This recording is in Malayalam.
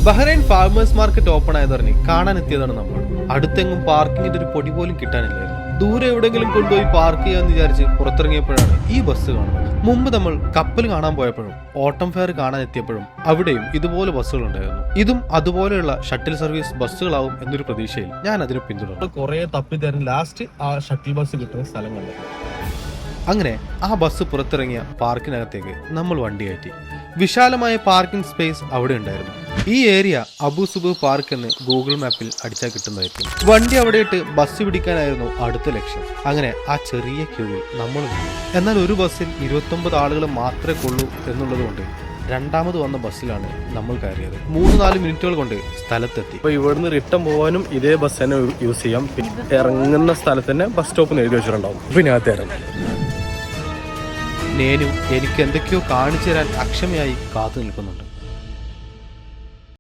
ബഹ്റൈൻ ഫാർമേഴ്സ് മാർക്കറ്റ് ഓപ്പൺ ആയതറിഞ്ഞ് കാണാനെത്തിയതാണ് നമ്മൾ. അടുത്തെങ്ങും പാർക്കിങ്ങിന്റെ ഒരു പൊടി പോലും കിട്ടാനില്ലായിരുന്നു. ദൂരെ എവിടെയെങ്കിലും കൊണ്ടുപോയി പാർക്ക് ചെയ്യാന്ന് വിചാരിച്ച് പുറത്തിറങ്ങിയപ്പോഴാണ് ഈ ബസ് കാണുന്നത്. മുമ്പ് നമ്മൾ കപ്പൽ കാണാൻ പോയപ്പോഴും ഓട്ടം ഫെയർ കാണാൻ എത്തിയപ്പോഴും അവിടെയും ഇതുപോലെ ബസ്സുകൾ ഉണ്ടായിരുന്നു. ഇതും അതുപോലെയുള്ള ഷട്ടിൽ സർവീസ് ബസ്സുകളാവും എന്നൊരു പ്രതീക്ഷയിൽ ഞാൻ അതിനെ പിന്തുടർന്നു. കുറെ തപ്പി തരുന്ന ലാസ്റ്റ് ആ ഷട്ടിൽ ബസ് കിട്ടുന്ന സ്ഥലം കണ്ടു. അങ്ങനെ ആ ബസ് പുറത്തിറങ്ങിയ പാർക്കിനകത്തേക്ക് നമ്മൾ വണ്ടി കയറ്റി. വിശാലമായ പാർക്കിംഗ് സ്പേസ് അവിടെ ഉണ്ടായിരുന്നു. ഈ ഏരിയ അബു സുബു പാർക്ക് എന്ന് ഗൂഗിൾ മാപ്പിൽ അടിച്ചാൽ കിട്ടുന്നതായിരിക്കും. വണ്ടി അവിടെ ഇട്ട് ബസ് പിടിക്കാനായിരുന്നു അടുത്ത ലക്ഷ്യം. അങ്ങനെ ആ ചെറിയ ക്യൂവിൽ നമ്മൾ നിന്നു. എന്നാൽ ഒരു ബസ്സിൽ 29 ആളുകൾ മാത്രമേ കൊള്ളൂ എന്നുള്ളത് കൊണ്ട് രണ്ടാമത് വന്ന ബസ്സിലാണ് നമ്മൾ കയറിയത്. 3-4 മിനിറ്റുകൾ കൊണ്ട് സ്ഥലത്തെത്തി. അപ്പൊ ഇവിടുന്ന് റിട്ടേൺ പോകാനും ഇതേ ബസ് തന്നെ യൂസ് ചെയ്യാം. ഇറങ്ങുന്ന സ്ഥലത്ത് തന്നെ ബസ് സ്റ്റോപ്പ് എഴുതി വെച്ചിട്ടുണ്ടാവും. പിന്നെ നേനു എനിക്ക് എന്തൊക്കെയോ കാണിച്ചു തരാൻ അക്ഷമയായി കാത്തു നിൽക്കുന്നുണ്ട്.